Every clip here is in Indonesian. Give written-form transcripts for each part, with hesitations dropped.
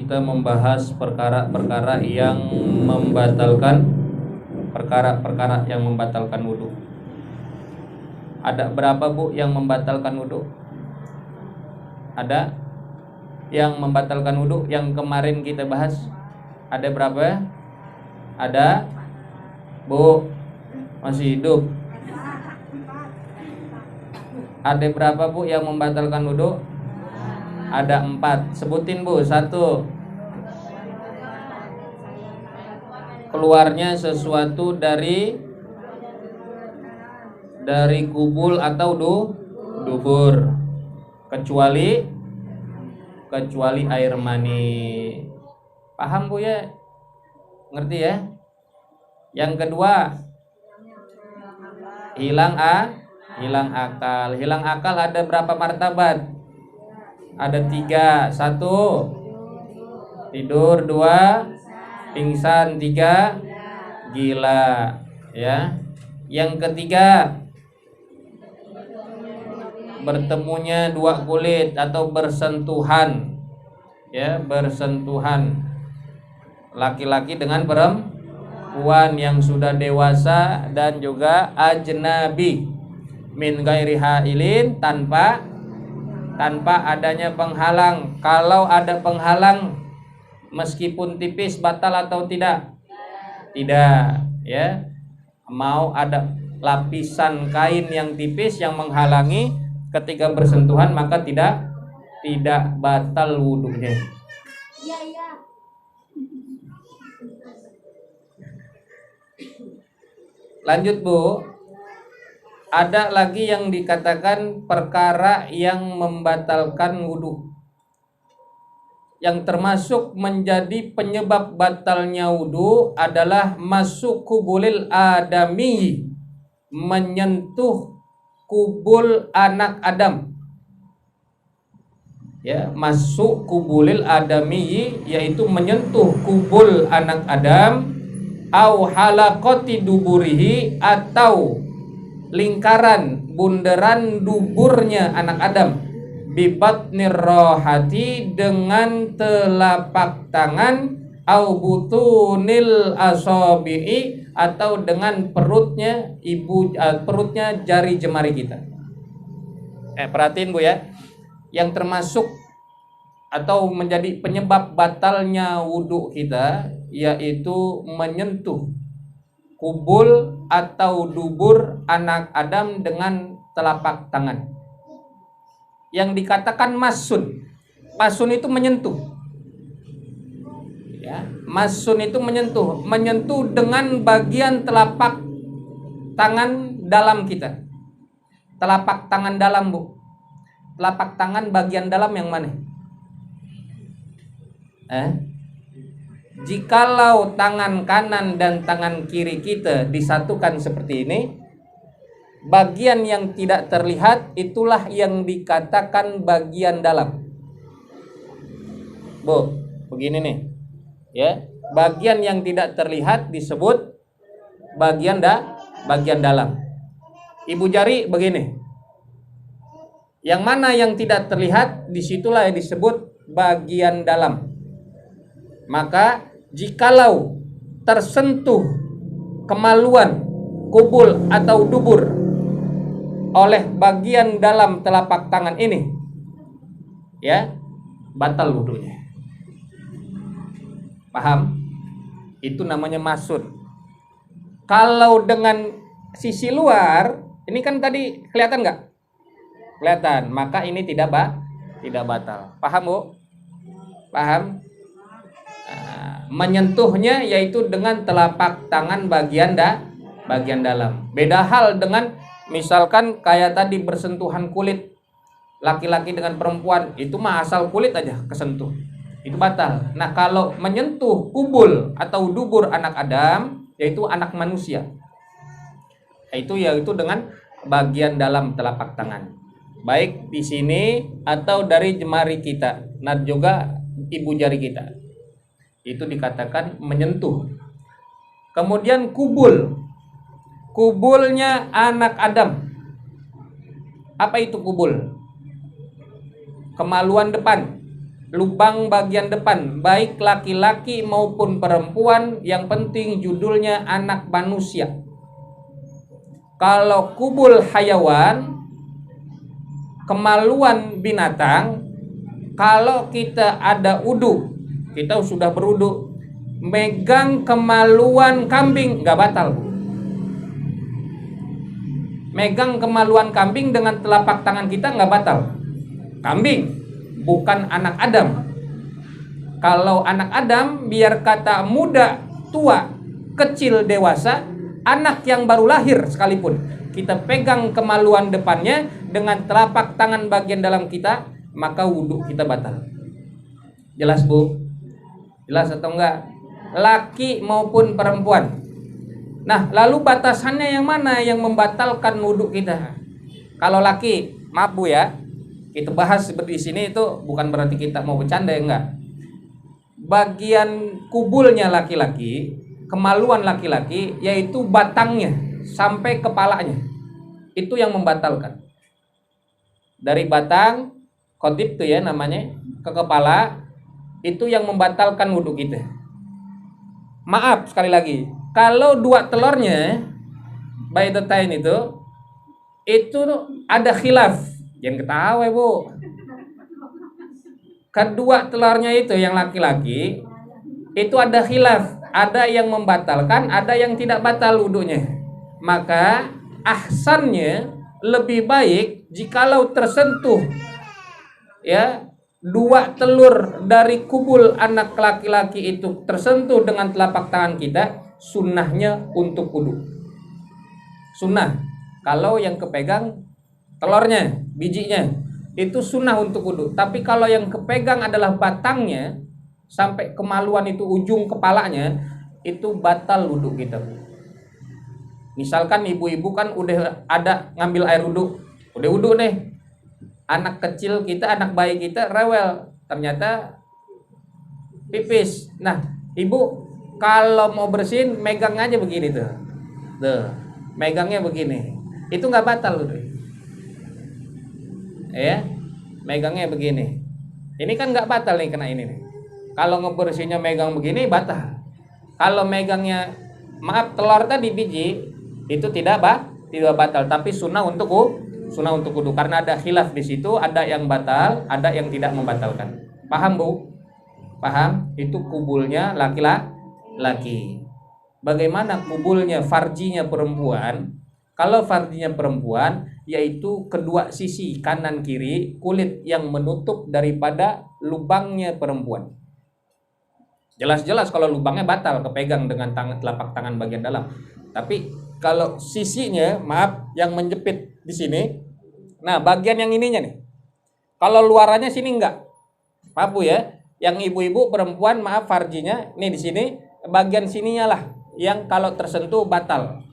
kita membahas perkara-perkara yang membatalkan wudhu. Ada berapa Bu yang membatalkan wudhu? Ada yang membatalkan wudhu yang kemarin kita bahas? Ada berapa? Ada Bu? Masih hidup? Ada berapa Bu yang membatalkan wudhu? Ada 4. Sebutin Bu. 1, keluarnya sesuatu dari kubul atau dubur, kecuali air mani. Paham Bu ya? Ngerti ya? Yang kedua, hilang akal. Hilang akal ada berapa martabat? Ada 3. 1, tidur. 2, pingsan. 3, gila. Ya. Yang ketiga, bertemunya 2 kulit atau bersentuhan. Ya, bersentuhan laki-laki dengan perempuan yang sudah dewasa dan juga ajnabi min ghairi hailin, tanpa adanya penghalang. Kalau ada penghalang meskipun tipis, batal atau tidak? Tidak, ya. Mau ada lapisan kain yang tipis yang menghalangi ketika bersentuhan, maka tidak batal wudunya. Iya. Lanjut Bu. Ada lagi yang dikatakan perkara yang membatalkan wudhu, yang termasuk menjadi penyebab batalnya wudhu adalah masuk kubulil adami, menyentuh kubul anak Adam. Ya, masuk kubulil adami yaitu menyentuh kubul anak Adam, au halaqati duburihi, atau lingkaran bundaran duburnya anak Adam, bibatnir rohati, dengan telapak tangan, au butunil asabi'i, atau dengan perutnya jari jemari kita. Perhatiin Bu ya, yang termasuk atau menjadi penyebab batalnya wudhu kita yaitu menyentuh kubul atau dubur anak Adam dengan telapak tangan. Yang dikatakan masun itu menyentuh. Ya, masun itu menyentuh dengan bagian telapak tangan dalam kita. Telapak tangan dalam Bu. Telapak tangan bagian dalam yang mana? Jikalau tangan kanan dan tangan kiri kita disatukan seperti ini, bagian yang tidak terlihat itulah yang dikatakan bagian dalam. Bu, begini nih. Ya, bagian yang tidak terlihat disebut bagian dalam. Ibu jari begini. Yang mana yang tidak terlihat, disitulah yang disebut bagian dalam. Maka jikalau tersentuh kemaluan kubul atau dubur oleh bagian dalam telapak tangan ini, ya, batal wudunya. Paham? Itu namanya masud. Kalau dengan sisi luar, ini kan tadi kelihatan nggak? Kelihatan, maka ini tidak batal. Paham Bu? Paham? Menyentuhnya yaitu dengan telapak tangan bagian dalam. Beda hal dengan misalkan kayak tadi bersentuhan kulit laki-laki dengan perempuan, itu mah asal kulit aja kesentuh, itu batal. Nah, kalau menyentuh kubul atau dubur anak Adam, yaitu anak manusia, yaitu dengan bagian dalam telapak tangan, baik di sini atau dari jemari kita, nah juga ibu jari kita, itu dikatakan menyentuh. Kemudian kubulnya anak Adam. Apa itu kubul? Kemaluan depan. lubang bagian depan, baik laki-laki maupun perempuan, yang penting judulnya anak manusia. Kalau kubul hayawan, kemaluan binatang, kalau kita ada udu, kita sudah berudu, megang kemaluan kambing nggak batal. Megang kemaluan kambing dengan telapak tangan kita nggak batal. Kambing bukan anak Adam. Kalau anak Adam, biar kata muda, tua, kecil, dewasa, anak yang baru lahir sekalipun, kita pegang kemaluan depannya dengan telapak tangan bagian dalam kita, maka wudhu kita batal. Jelas Bu? Jelas atau enggak? Laki maupun perempuan. Nah, lalu batasannya yang mana yang membatalkan wudhu kita? Kalau laki, maaf Bu ya, kita bahas seperti di sini itu bukan berarti kita mau bercanda ya, enggak. Bagian kubulnya laki-laki, kemaluan laki-laki, yaitu batangnya sampai kepalanya, itu yang membatalkan. Dari batang, khotib tuh ya namanya, ke kepala, itu yang membatalkan wudhu kita. Maaf sekali lagi, kalau dua telurnya by the time itu ada khilaf. Jangan ketawa Bu. Kedua telurnya itu yang laki-laki itu ada khilaf, ada yang membatalkan, ada yang tidak batal wudhunya. Maka ahsannya lebih baik jikalau tersentuh ya, dua telur dari kubul anak laki-laki itu tersentuh dengan telapak tangan kita, sunnahnya untuk wudhu. Sunnah. Kalau yang kepegang telurnya, bijinya, itu sunnah untuk wudhu. Tapi kalau yang kepegang adalah batangnya sampai kemaluan itu ujung kepalanya, itu batal wudhu kita. Misalkan ibu-ibu kan udah ada ngambil air wudhu, udah wudhu nih, anak kecil kita, anak bayi kita rewel, ternyata pipis. Nah, ibu kalau mau bersihin megang aja begini tuh, megangnya begini, itu nggak batal tuh, ya, megangnya begini. Ini kan nggak batal nih kena ini nih. Kalau ngebersihnya megang begini batal. Kalau megangnya, maaf, telur tadi biji itu tidak batal, tapi sunnah untuk wudhu, karena ada khilaf di situ, ada yang batal, ada yang tidak membatalkan. Paham Bu? Paham? Itu kubulnya laki-laki. Bagaimana kubulnya farjinya perempuan? Kalau farjinya perempuan, yaitu kedua sisi kanan kiri kulit yang menutup daripada lubangnya perempuan. Jelas-jelas kalau lubangnya batal, kepegang dengan telapak tangan bagian dalam. Tapi kalau sisinya, maaf, yang menjepit di sini, nah bagian yang ininya nih, kalau luarannya sini enggak, maaf Bu ya, yang ibu-ibu perempuan, maaf, farjinya nih di sini, bagian sininya lah yang kalau tersentuh batal,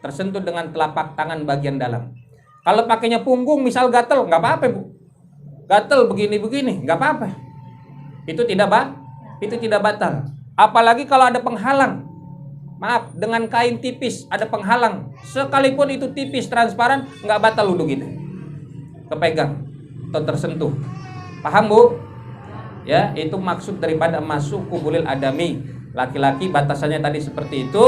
tersentuh dengan telapak tangan bagian dalam. Kalau pakainya punggung misal gatel, nggak apa-apa Bu, gatel begini-begini nggak apa-apa, itu tidak batal. Apalagi kalau ada penghalang, maaf, dengan kain tipis ada penghalang, sekalipun itu tipis transparan, nggak batal wudhu kita, kepegang atau tersentuh. Paham Bu? Ya, itu maksud daripada masuk kubulil adami. Laki-laki batasannya tadi seperti itu,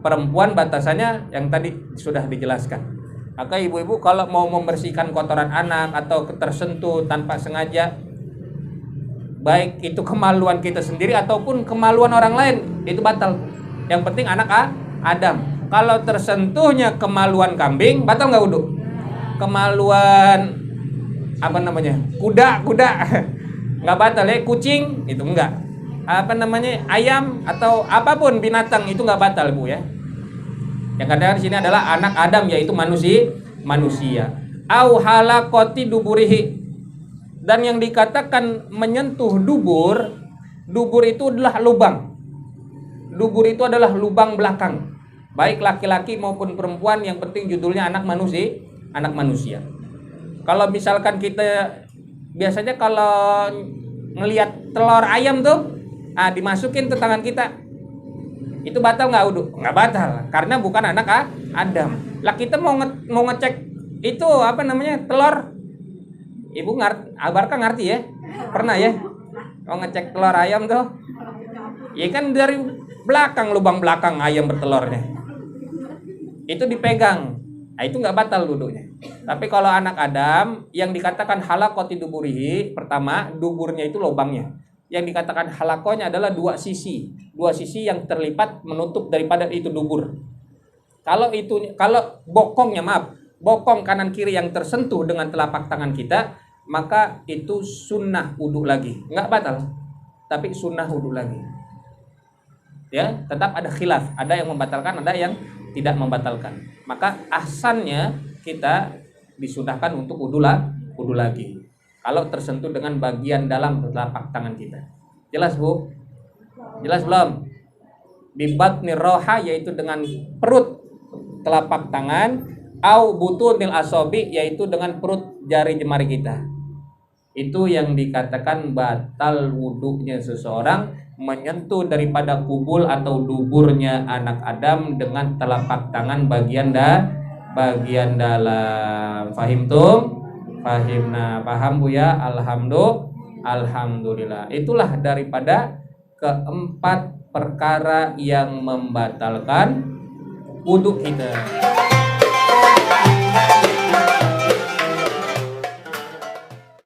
perempuan batasannya yang tadi sudah dijelaskan. Maka ibu-ibu kalau mau membersihkan kotoran anak atau tersentuh tanpa sengaja, baik itu kemaluan kita sendiri ataupun kemaluan orang lain, itu batal. Yang penting anak Adam. Kalau tersentuhnya kemaluan kambing, batal nggak wudhu? Kemaluan apa namanya? Kuda nggak batal ya. Kucing itu enggak. Apa namanya? Ayam atau apapun binatang itu nggak batal Bu ya. Yang kadang di sini adalah anak Adam, yaitu manusia. Au halaqati duburihi. Dan yang dikatakan menyentuh dubur itu adalah lubang. Dubur itu adalah lubang belakang, baik laki-laki maupun perempuan, yang penting judulnya anak manusia. Kalau misalkan kita biasanya kalau ngelihat telur ayam tuh, dimasukin ke tangan kita, itu batal nggak wudhu? Nggak batal, karena bukan anak Adam. Lah kita mau ngecek itu apa namanya, telur, ibu Abarka ngerti ya, pernah ya, Mau ngecek telur ayam tuh, ya kan dari belakang, lubang belakang ayam bertelurnya itu dipegang, nah itu nggak batal wudhunya. Tapi kalau anak Adam yang dikatakan halaqati duburihi, pertama duburnya itu lubangnya. Yang dikatakan halakonya adalah dua sisi yang terlipat menutup daripada itu dubur. Kalau bokongnya, bokong kanan kiri yang tersentuh dengan telapak tangan kita, maka itu sunnah wudhu lagi, nggak batal, tapi sunnah wudhu lagi. Ya, tetap ada khilaf, ada yang membatalkan, ada yang tidak membatalkan. Maka ahsannya kita disunahkan untuk wudhu lagi kalau tersentuh dengan bagian dalam telapak tangan kita. Jelas Bu? Jelas belum? Bibatnir roha, yaitu dengan perut telapak tangan, au butunil asobi, yaitu dengan perut jari jemari kita. Itu yang dikatakan batal wudhunya seseorang menyentuh daripada kubul atau duburnya anak Adam dengan telapak tangan bagian dalam. Fahimtum? Fahimna, paham Bu ya? Alhamdulillah. Itulah daripada keempat perkara yang membatalkan wudhu kita.